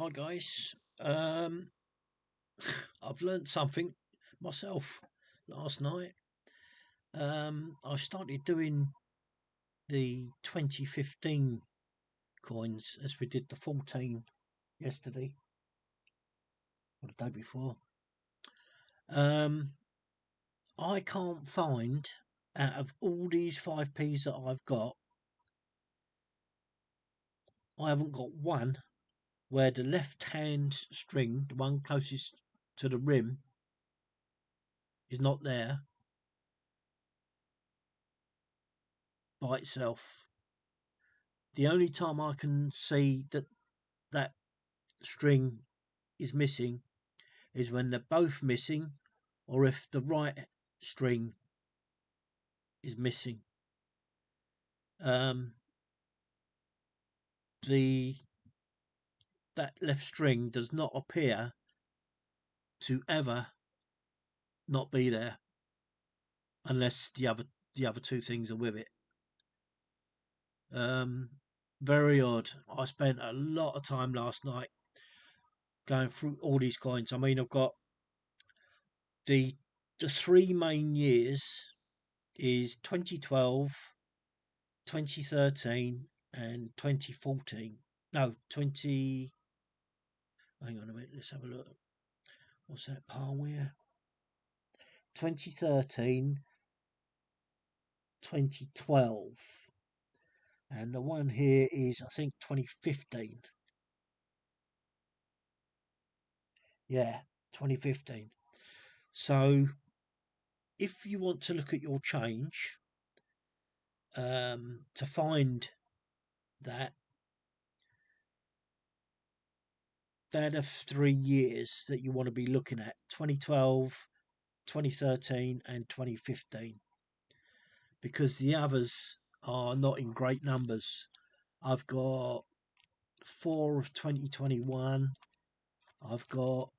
Hi guys. I've learnt something myself last night. I started doing the 2015 coins as we did the 14 yesterday or the day before. Um, I can't find out of all these 5p's that I've got, I haven't got one where the left hand string, the one closest to the rim, is not there by itself. The only time I can see that string is missing is when they're both missing, or if the right string is missing. Um, the that left string does not appear to ever not be there unless the other two things are with it. Um, Very odd. I spent a lot of time last night going through all these coins. I mean, I've got the the three main years is 2012, 2013, and 2014. No, 20. Hang on a minute, let's have a look. What's that par wear? 2013, 2012. And the one here is, I think, 2015. Yeah, 2015. So if you want to look at your change, to find that, they're the 3 years that you want to be looking at: 2012, 2013, and 2015, because the others are not in great numbers. I've got 4 of 2021, I've got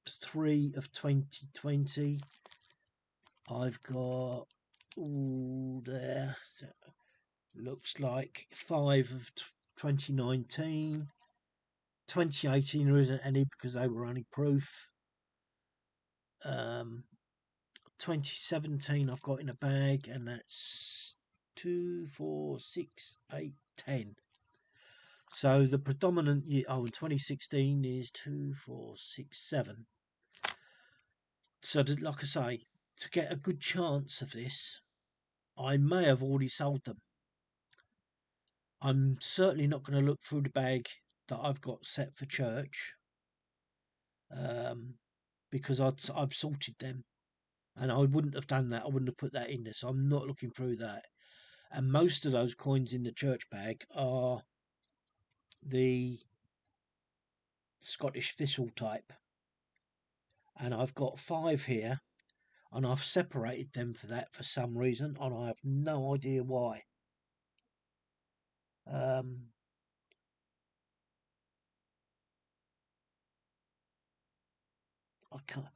3 of 2020, I've got, there, looks like 5 of 2019. 2018 there isn't any because they were only proof. 2017 I've got in a bag, and that's 2, 4, 6, 8, 10. So the predominant year, in 2016 is 2, 4, 6, 7. So like I say, to get a good chance of this, I may have already sold them. I'm certainly not going to look through the bag that I've got set for church, um, because I've sorted them, and I wouldn't have done that. I wouldn't have put that in there, so I'm not looking through that. And most of those coins in the church bag are the Scottish thistle type, and I've got 5 here, and I've separated them for that for some reason, and I have no idea why. Um, I can't.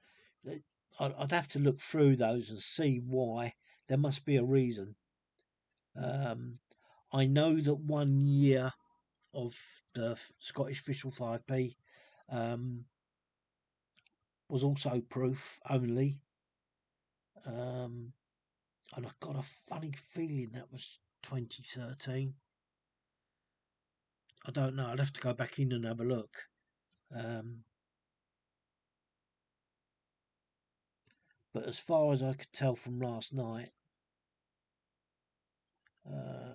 I'd have to look through those and see why. There must be a reason. Um, I know that 1 year of the Scottish Official 5p was also proof only, um, and I've got a funny feeling that was 2013. I don't know. I'd have to go back in and have a look. Um, but as far as I could tell from last night, uh,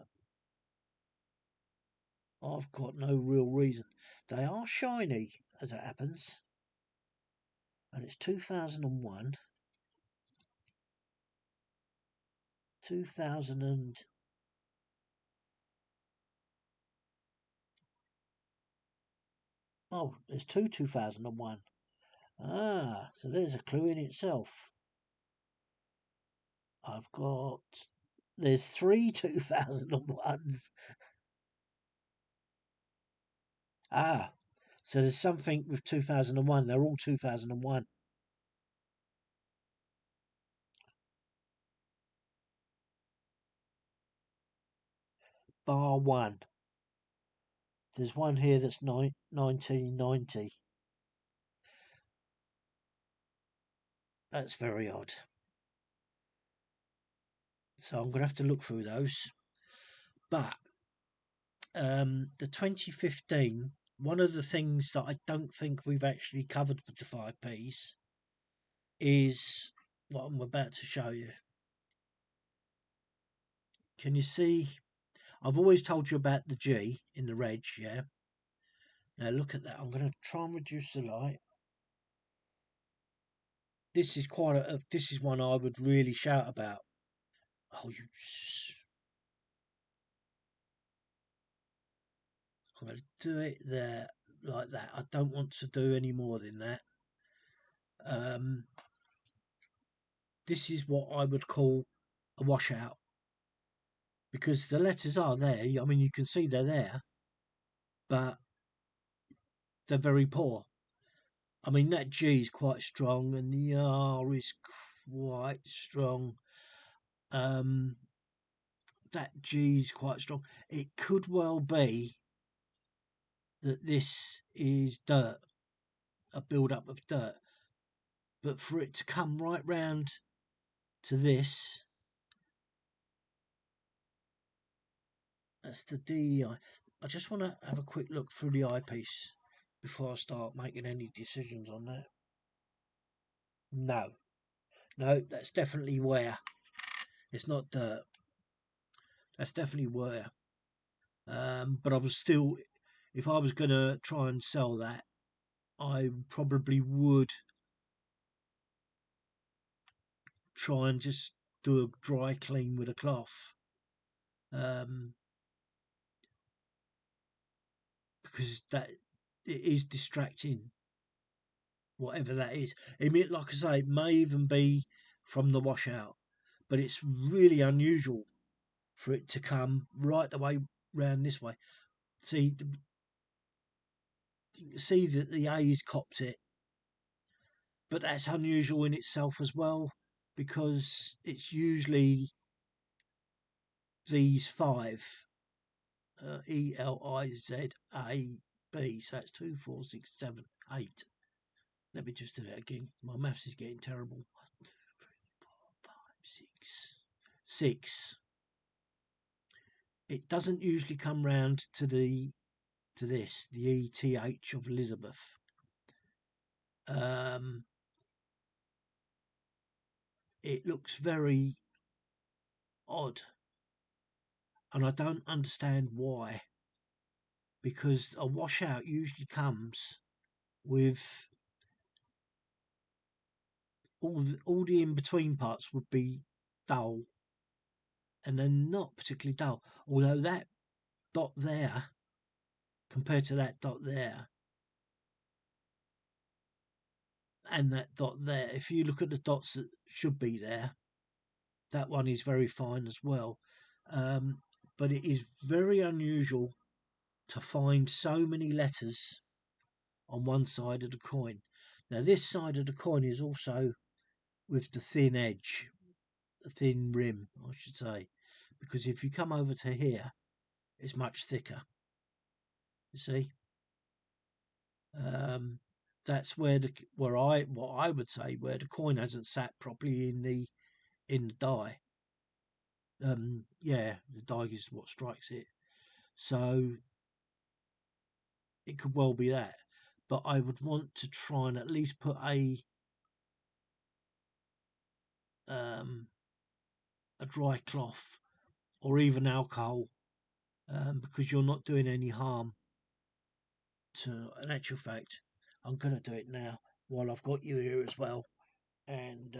I've got no real reason. They are shiny, as it happens, and it's 2001, 2000 and, oh, there's 2001. Ah, so there's a clue in itself. I've got, there's 3 2001s. Ah, so there's something with 2001. They're all 2001. Bar one. There's one here that's 1990. That's very odd. So I'm going to have to look through those. But the 2015, one of the things that I don't think we've actually covered with the 5p's is what I'm about to show you. Can you see? I've always told you about the G in the reg, yeah? Now look at that. I'm going to try and reduce the light. This is this is one I would really shout about. Oh, I'm going to do it there like that. I don't want to do any more than that. This is what I would call a washout, because the letters are there. I mean, you can see they're there, but they're very poor. I mean, that G is quite strong and the R is quite strong. That G is quite strong. It could well be that this is dirt, a build-up of dirt. But for it to come right round to this, that's the DEI. I just want to have a quick look through the eyepiece before I start making any decisions on that. No, that's definitely wear. It's not dirt. That's definitely wear. But I was still, if I was going to try and sell that, I probably would try and just do a dry clean with a cloth. Because that it is distracting, whatever that is. It may, like I say, it may even be from the washout, but it's really unusual for it to come right the way round this way. See, you can see that the A's copped it, but that's unusual in itself as well, because it's usually these five, ELIZAB, so that's 2, 4, 6, 7, 8. Let me just do that again. My maths is getting terrible. 1, 2, 3, 4, 5, 6. 6. It doesn't usually come round to this, the ETH of Elizabeth. It looks very odd, and I don't understand why. Because a washout usually comes with all the in between parts would be dull, and they're not particularly dull. Although that dot there, compared to that dot there, and that dot there, if you look at the dots that should be there, that one is very fine as well. But it is very unusual to find so many letters on one side of the coin. Now this side of the coin is also with the thin edge, the thin rim, I should say, because if you come over to here, it's much thicker. You see, that's where what I would say where the coin hasn't sat properly in the die. Yeah, the die is what strikes it. So it could well be that. But I would want to try and at least put a dry cloth or even alcohol, because you're not doing any harm to. In actual fact, I'm going to do it now while I've got you here as well, and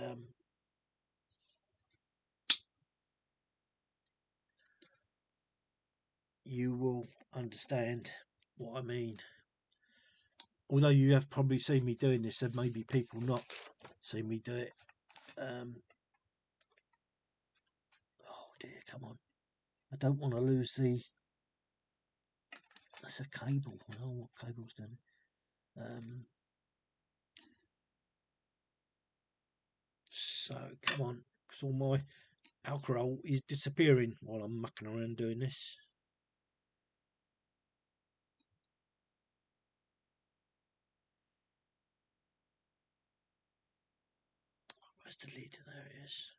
you will understand what I mean. Although you have probably seen me doing this, and maybe people not seen me do it. Oh dear, come on. I don't want to lose the... That's a cable. I don't know what cable's doing. So, come on. Because all my alcohol is disappearing while I'm mucking around doing this. Where's the lid? There it is.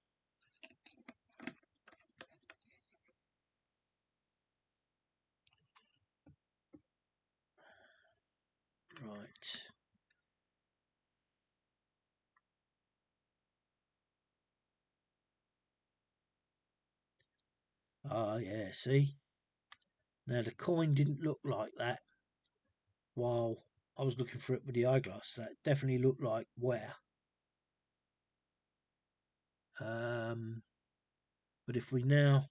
Right. Ah, yeah, see? Now, the coin didn't look like that while I was looking for it with the eyeglass. That definitely looked like where. But if we now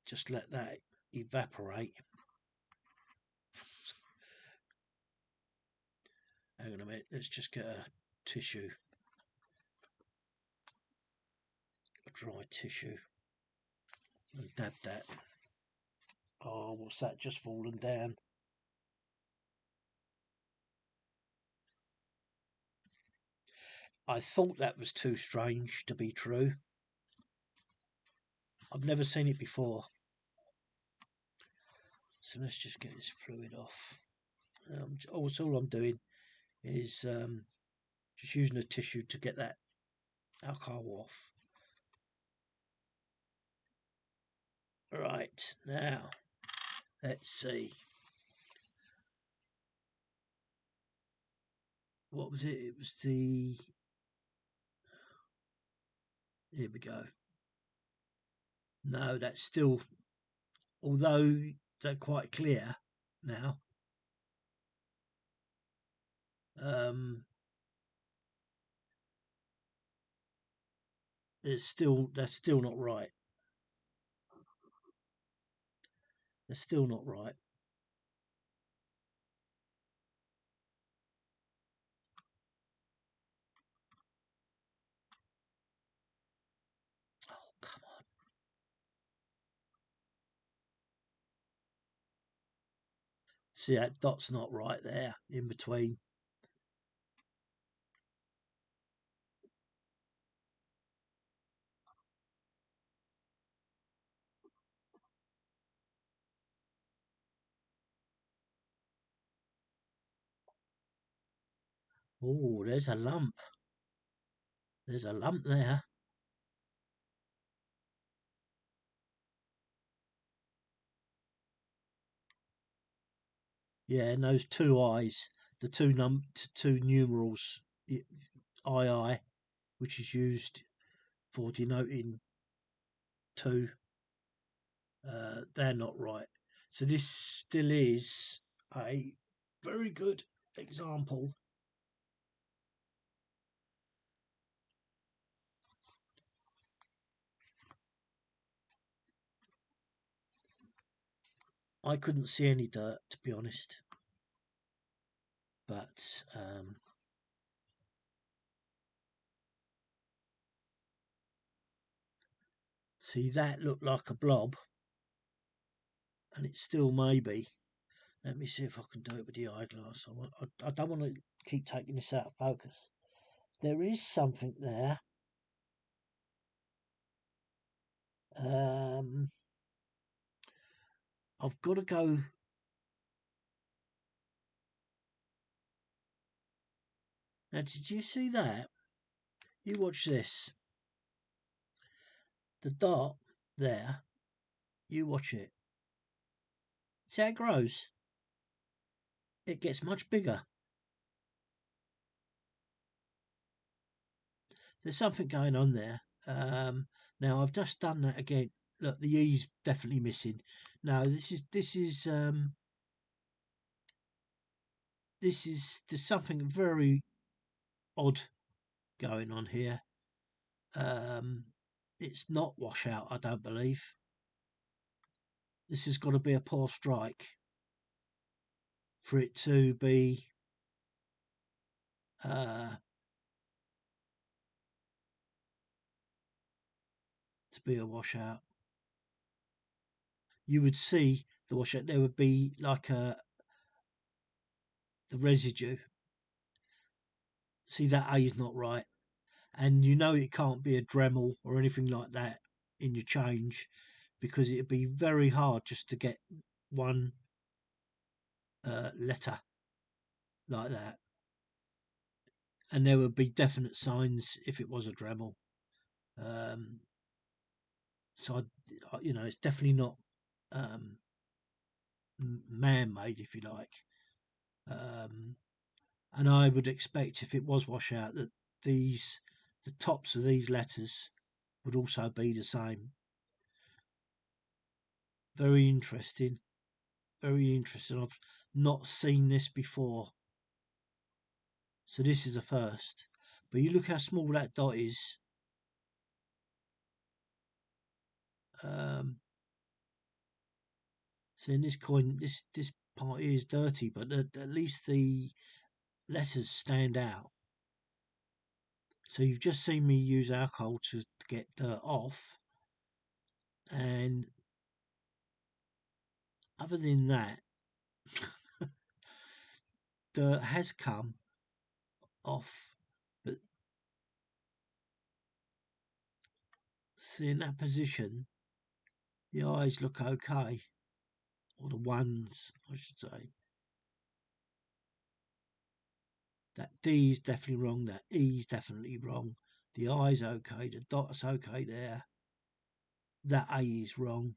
just let that evaporate. Hang on a minute, let's just get a tissue. A dry tissue. And dab that. Oh, what's that just fallen down? I thought that was too strange to be true. I've never seen it before. So let's just get this fluid off. All I'm doing is just using a tissue to get that alcohol off. Right, now, let's see. What was it? It was the... Here we go. No, that's still... Although they're quite clear now. That's still not right. That's still not right. Oh, come on. See, that dot's not right there in between. Oh, there's a lump. There's a lump there. Yeah, and those two eyes, the two numerals, II, which is used for denoting two, they're not right. So this still is a very good example. I couldn't see any dirt, to be honest, but see, that looked like a blob, and it still may be. Let me see if I can do it with the eyeglass. I don't want to keep taking this out of focus. There is something there. I've got to go. Now, did you see that? You watch this. The dot there, you watch it. See how it grows? It gets much bigger. There's something going on there. Now I've just done that again. Look, the E's definitely missing. No, there's something very odd going on here. It's not washout, I don't believe. This has got to be a poor strike for it to be a washout. You would see the washout. There would be like the residue. See, that A is not right, and you know it can't be a Dremel or anything like that in your change, because it'd be very hard just to get one letter like that, and there would be definite signs if it was a Dremel. So it's definitely not um, man-made, if you like. And I would expect if it was washout that the tops of these letters would also be the same. Very interesting. Very interesting. I've not seen this before. So this is a first. But you look how small that dot is. So in this coin, this part here is dirty, but at least the letters stand out. So you've just seen me use alcohol to get dirt off, and other than that, dirt has come off. But see, in that position, the eyes look okay, or the ones, I should say. That D is definitely wrong. That E is definitely wrong. The I's okay. The dot's okay there. That A is wrong.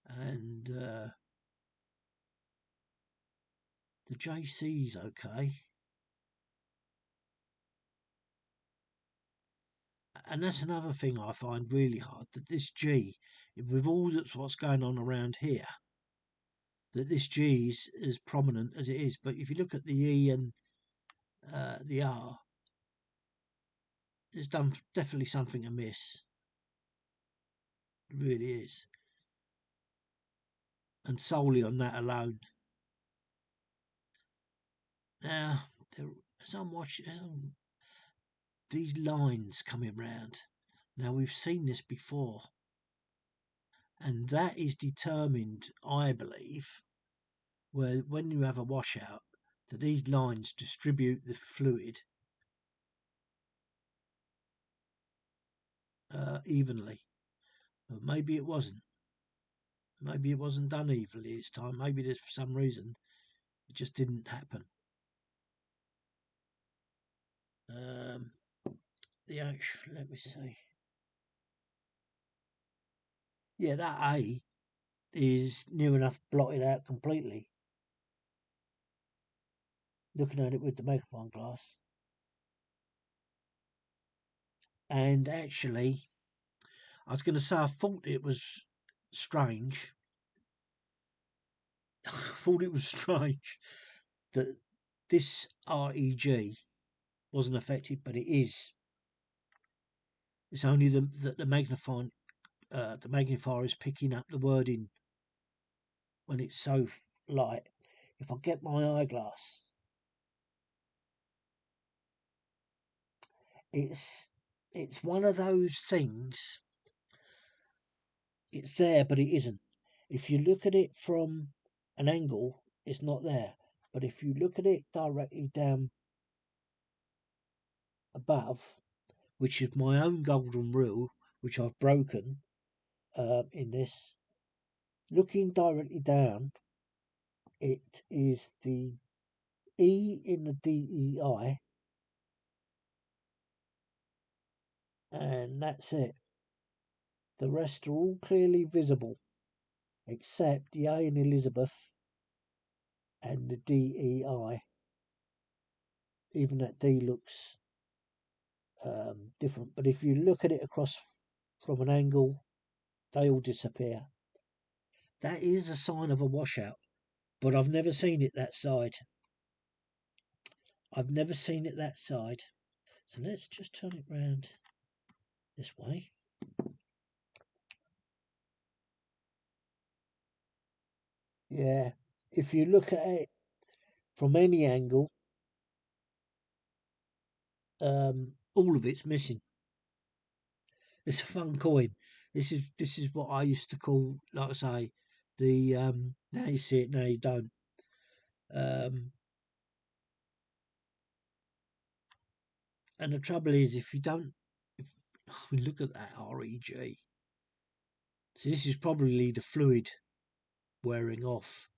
And the JC's okay. And that's another thing I find really hard, that this G, with all that's what's going on around here, that this G is as prominent as it is. But if you look at the E and the R, there's definitely something amiss. It really is. And solely on that alone. Now, as I'm watching, these lines coming round. Now, we've seen this before. And that is determined, I believe, where when you have a washout, that these lines distribute the fluid evenly. But maybe it wasn't. Maybe it wasn't done evenly this time. Maybe there's for some reason it just didn't happen. The actual, let me see. Yeah, that A is near enough blotted out completely. Looking at it with the magnifying glass. And actually, I was going to say I thought it was strange. I thought it was strange that this REG wasn't affected, but it is. It's only that the magnifier is picking up the wording when it's so light. If I get my eyeglass, it's one of those things. It's there, but it isn't. If you look at it from an angle, it's not there. But if you look at it directly down above, which is my own golden rule, which I've broken in this, looking directly down, it is the E in the DEI, and that's it. The rest are all clearly visible, except the A in Elizabeth and the DEI. Even that D looks different, but if you look at it across from an angle, they all disappear. That is a sign of a washout, but I've never seen it that side. I've never seen it that side. So let's just turn it round this way. Yeah, if you look at it from any angle, all of it's missing. It's a fun coin. This is what I used to call, like I say, the now you see it, now you don't. And the trouble is, if you don't, if we look at that REG, so this is probably the fluid wearing off.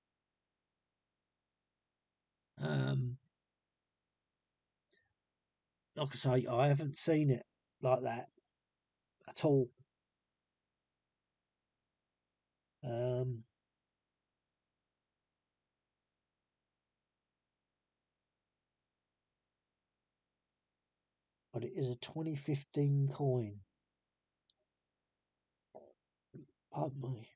Um, like I say, I haven't seen it like that at all. Um, but it is a 2015 coin. Pardon me.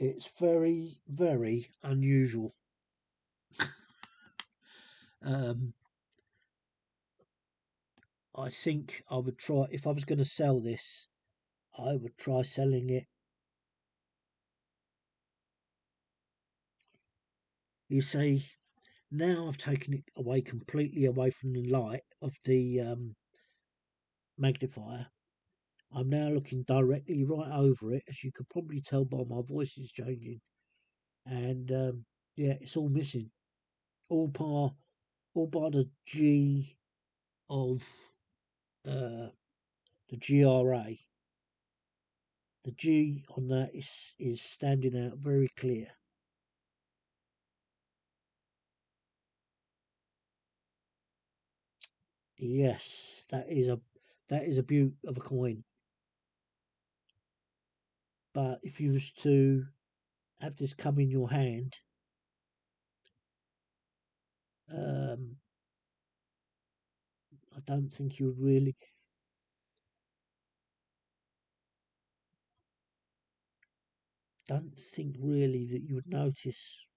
It's very, very unusual. Um, I think I would try, if I was going to sell this, I would try selling it. You see, now I've taken it away completely away from the light of the magnifier. I'm now looking directly right over it, as you could probably tell by my voice is changing. And yeah, it's all missing. All by the G of the GRA. The G on that is standing out very clear. Yes, that is a beaut of a coin. But if you was to have this come in your hand, um, I don't think you would really, don't think really that you would notice.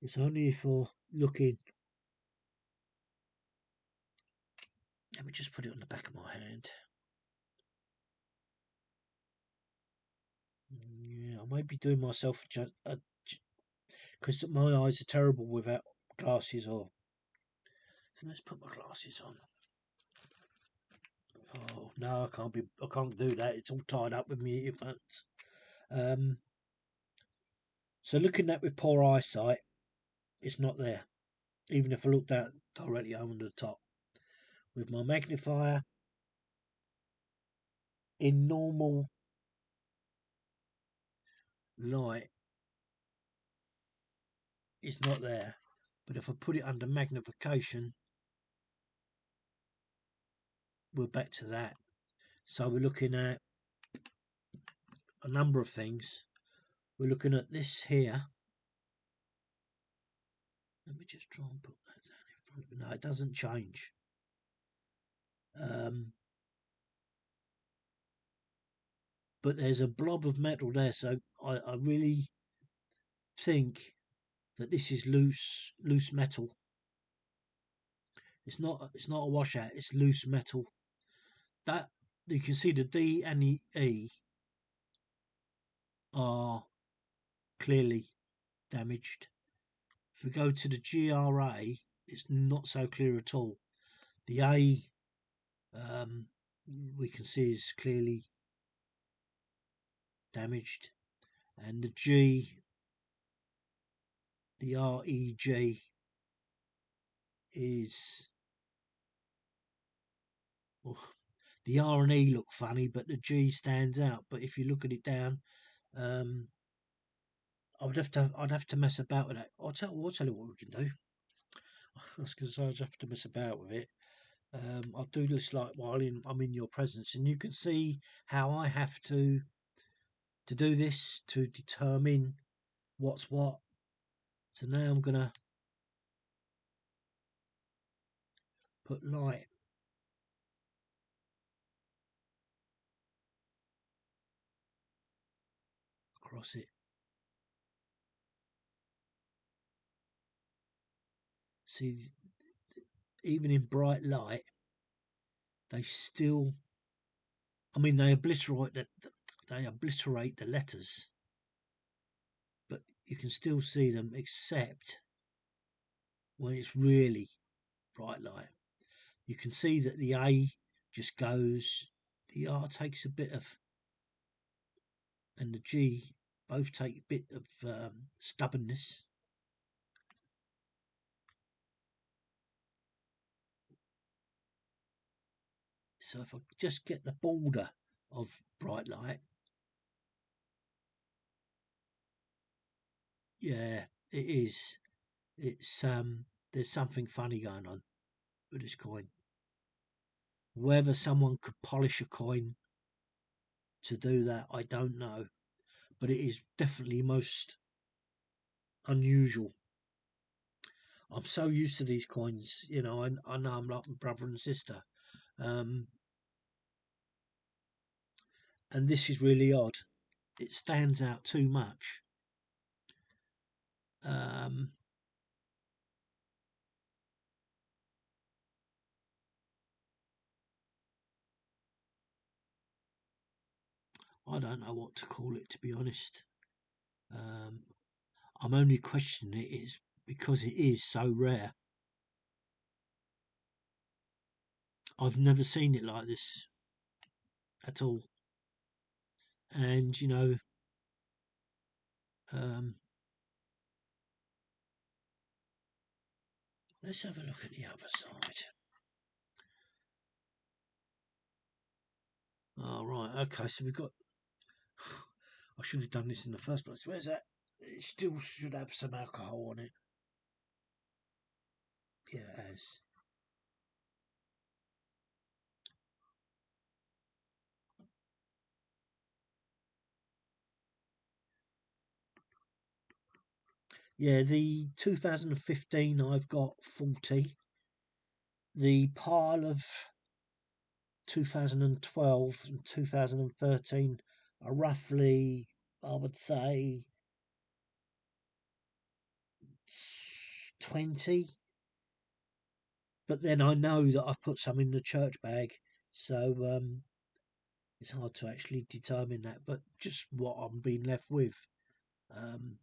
It's only if you're looking. Let me just put it on the back of my hand. Yeah, I might be doing myself because my eyes are terrible without glasses or. So let's put my glasses on. Oh no, I can't be. I can't do that. It's all tied up with my earphones. Um, so looking at with poor eyesight, it's not there. Even if I looked out directly over the top with my magnifier in normal light, it's not there. But if I put it under magnification, we're back to that. So we're looking at a number of things. We're looking at this here. Let me just try and put that down in front of me. No, it doesn't change. But there's a blob of metal there, so I really think that this is loose metal. It's not a washout. It's loose metal. That you can see the D and the E are clearly damaged. If we go to the GRA, it's not so clear at all. The A um, we can see is clearly damaged, and the G, the REG is well, the R and E look funny, but the G stands out. But if you look at it down, um, I'd have to mess about with that. I'll tell you what we can do. I was going to say I'd have to mess about with it. I'll do this like while I'm in your presence, and you can see how I have to do this to determine what's what. So now I'm gonna put light across it. See, even in bright light, they still. I mean, they obliterate the letters, but you can still see them, except when it's really bright light. You can see that the A just goes, the R takes a bit of, and the G both take a bit of stubbornness. So if I just get the border of bright light, Yeah, it is. It's there's something funny going on with this coin. Whether someone could polish a coin to do that, I don't know, but it is definitely most unusual. I'm so used to these coins, you know. I know I'm like my brother and sister, um, and this is really odd. It stands out too much. Um, I don't know what to call it, to be honest. Um, I'm only questioning it is because it is so rare. I've never seen it like this at all. And you know, um, let's have a look at the other side. Oh, right, okay, so we've got. I should have done this in the first place. Where's that? It still should have some alcohol on it. Yeah, it has. Yeah, the 2015 I've got 40. The pile of 2012 and 2013 are roughly, I would say, 20. But then I know that I've put some in the church bag, so it's hard to actually determine that. But just what I'm being left with. Um,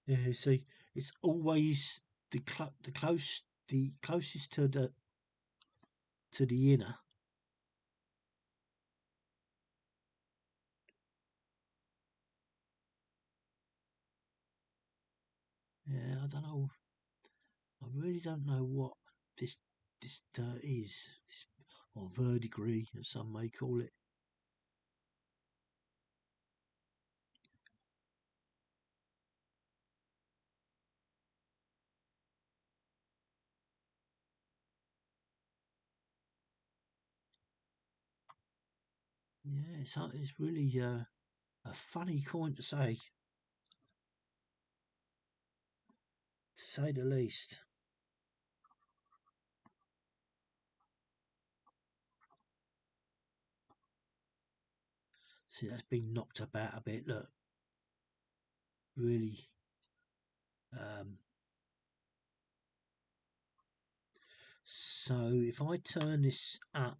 yeah, you see, it's always the closest to the inner. Yeah, I don't know. I really don't know what this this dirt is, or verdigris, as some may call it. Yeah, it's really a funny coin to say the least. See, that's been knocked about a bit. Look, really. Um, so if I turn this upright,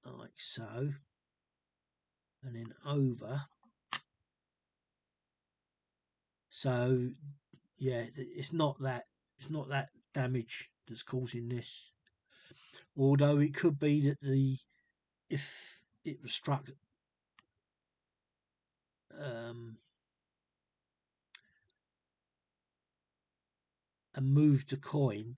like so, and then over, so yeah, it's not that damage that's causing this. Although it could be that the if it was struck um, and moved the coin,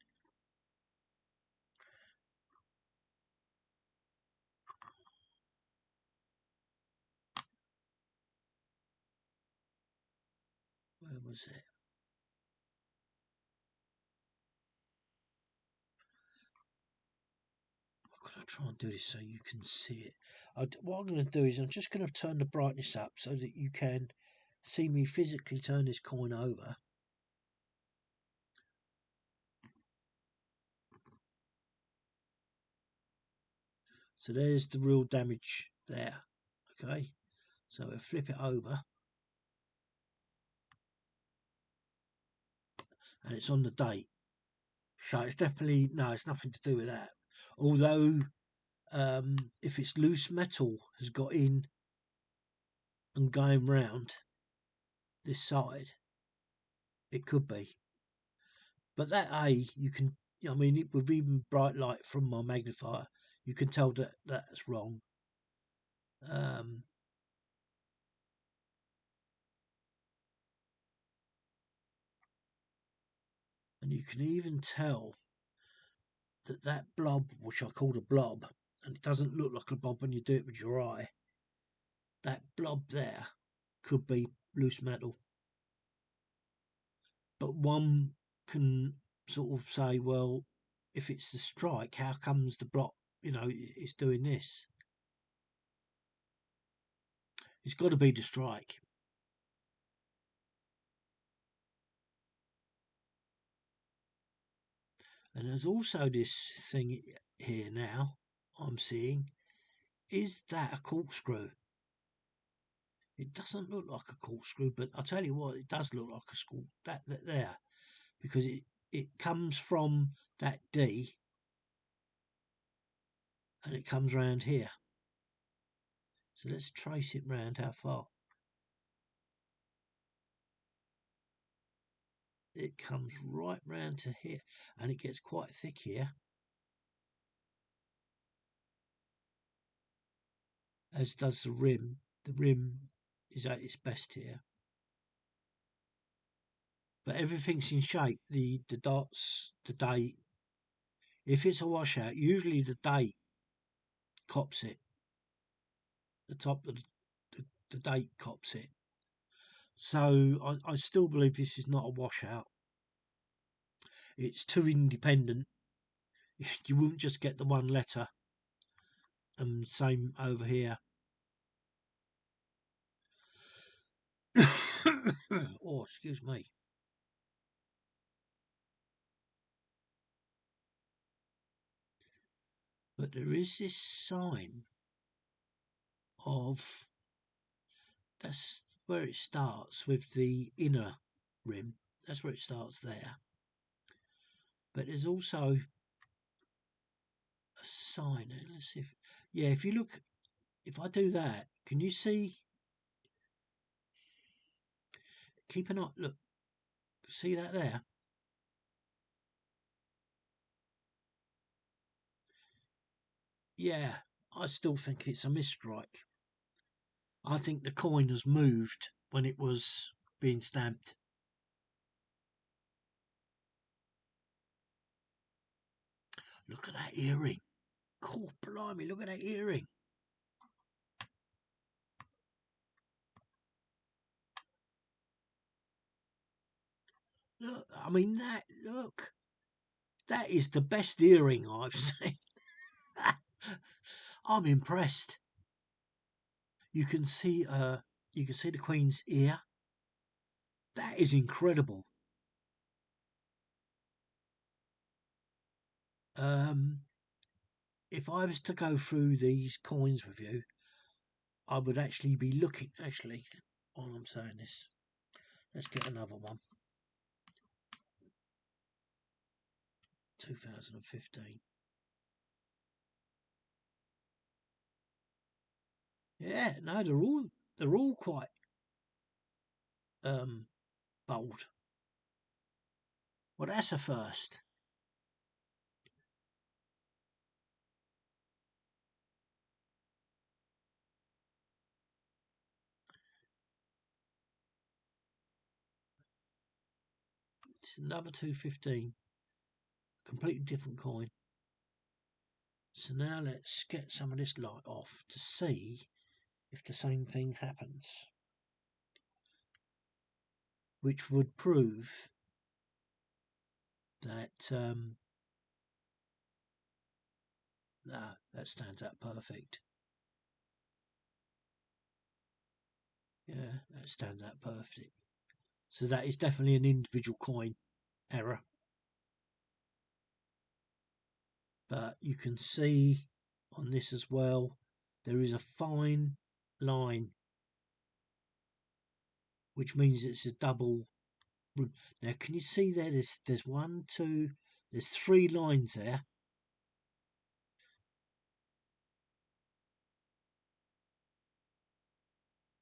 where was it? I've got to try and do this so you can see it. What I'm going to do is I'm just going to turn the brightness up so that you can see me physically turn this coin over. So there's the real damage there. Okay, so we'll flip it over, and it's on the date. So it's definitely no, it's nothing to do with that. Although, if it's loose metal has got in and going round this side, it could be. But that you can. I mean, with even bright light from my magnifier, you can tell that that's wrong. Um, And you can even tell that that blob, which I called a blob, and it doesn't look like a blob when you do it with your eye, that blob there could be loose metal. But one can sort of say, well, if it's the strike, how comes the block, it's doing this? It's got to be the strike. And there's also this thing here now I'm seeing. Is that a corkscrew? It doesn't look like a corkscrew, but I'll tell you what, it does look like a screw. That there, because it comes from that D and it comes round here. So let's trace it round how far. It comes right round to here, and it gets quite thick here, as does the rim. The rim is at its best here, but everything's in shape. The dots, the date. If it's a washout, usually the date cops it. The top of the date cops it. So I still believe this is not a washout. It's too independent. You wouldn't just get the one letter. And same over here. Oh, excuse me. But there is this sign of, that's where it starts with the inner rim. That's where it starts there. But there's also a sign. Let's see if, yeah, if you look, if I do that, can you see? Keep an eye, look, see that there? Yeah, I still think it's a misstrike. I think the coin was moved when it was being stamped. Look at that earring. Cool, blimey, look at that earring. Look, I mean, look. That is the best earring I've seen. I'm impressed. You can see the Queen's ear. That is incredible. If I was to go through these coins with you, I would actually be looking, while I'm saying this. Let's get another one. 2015. Yeah, no, they're all quite bold. Well, that's a first. It's another 215. Completely different coin. So now let's get some of this light off to see if the same thing happens, which would prove that no, that stands out perfect. Yeah, that stands out perfect. So that is definitely an individual coin error. But you can see on this as well, there is a fine line, which means it's a double. Now, can you see there? There's one, two, there's three lines there.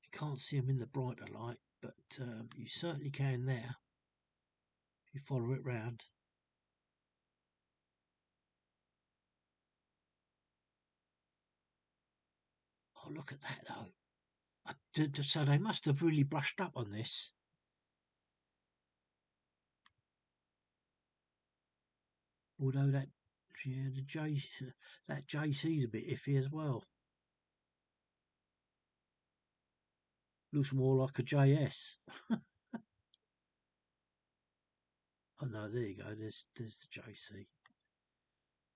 You can't see them in the brighter light, but you certainly can there if you follow it round. Oh, look at that though. So they must have really brushed up on this. Although that, yeah, that JC's a bit iffy as well. Looks more like a JS. Oh no, there you go. There's the JC.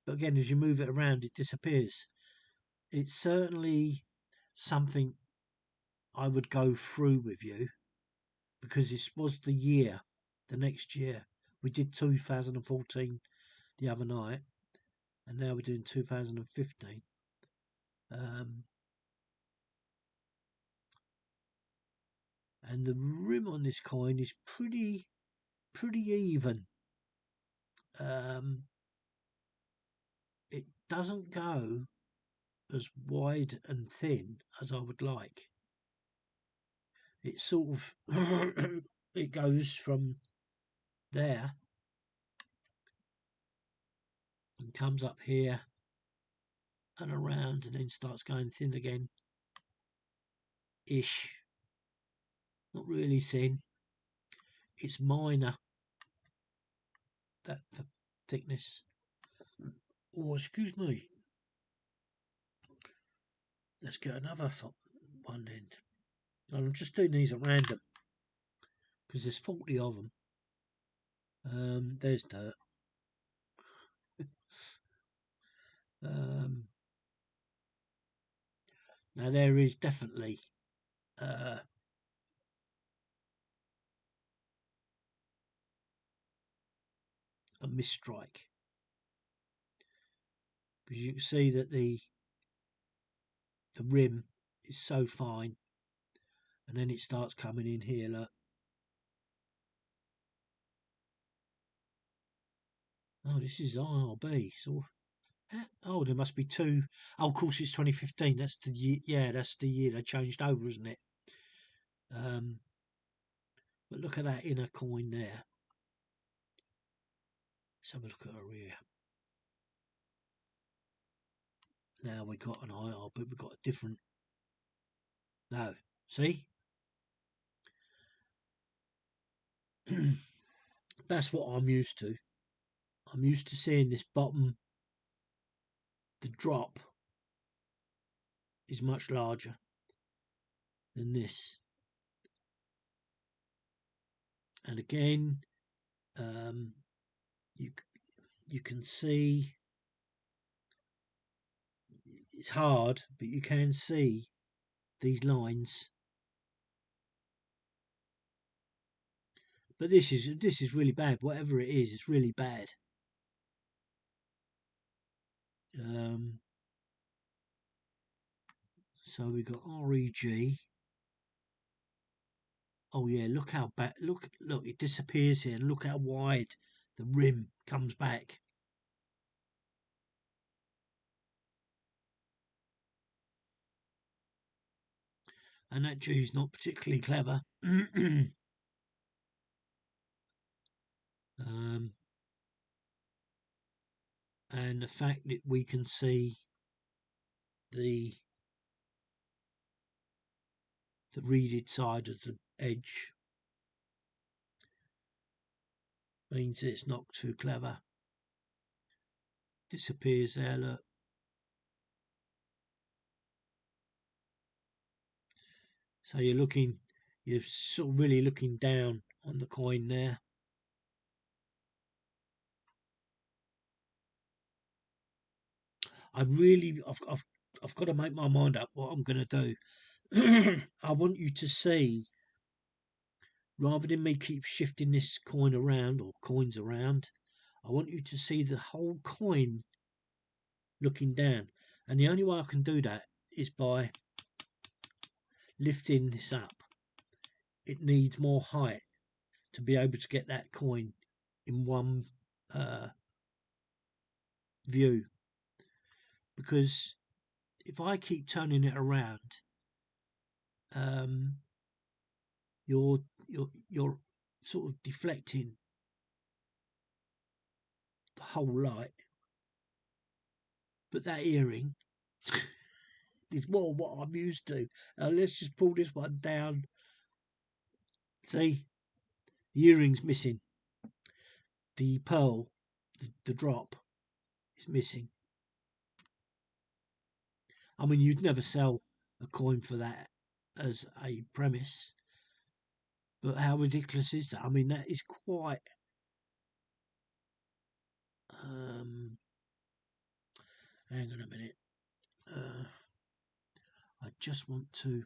But again, as you move it around, it disappears. It's certainly something I would go through with you, because this was the next year. We did 2014 the other night, and now we're doing 2015. And the rim on this coin is pretty even. It doesn't go as wide and thin as I would like. It sort of it goes from there and comes up here and around, and then starts going thin again. Ish. Not really thin. It's minor, that thickness. Oh, excuse me. Let's get another one then. I'm just doing these at random because there's 40 of them. There's dirt. Now there is definitely a misstrike, because you can see that the rim is so fine, and then it starts coming in here. Look. Oh, this is IRB. So, oh, there must be two. Oh, of course, it's 2015. That's the year. Yeah, that's the year they changed over, isn't it? But look at that inner coin there. Let's have a look at her here. Now we got an IR, but we've got a different. No, see? That's what I'm used to. I'm used to seeing this bottom. The drop is much larger than this. And again, you can see it's hard, but you can see these lines. But this is really bad. Whatever it is, it's really bad. So we got REG. Oh yeah, look how bad. Look, it disappears here, and look how wide the rim comes back. And that G's not particularly clever. And the fact that we can see the reeded side of the edge means it's not too clever. Disappears there, look. So you're sort of really looking down on the coin there. I've got to make my mind up what I'm going to do. I want you to see, rather than me keep shifting this coin around or coins around, I want you to see the whole coin looking down. And the only way I can do that is by lifting this up. It needs more height to be able to get that coin in one view, because if I keep turning it around, you're sort of deflecting the whole light. But that earring is more what I'm used to. Let's just pull this one down. See, the earring's missing. The pearl the drop is missing. I mean, you'd never sell a coin for that as a premise, but how ridiculous is that? I mean, that is quite. Hang on a minute. I just want to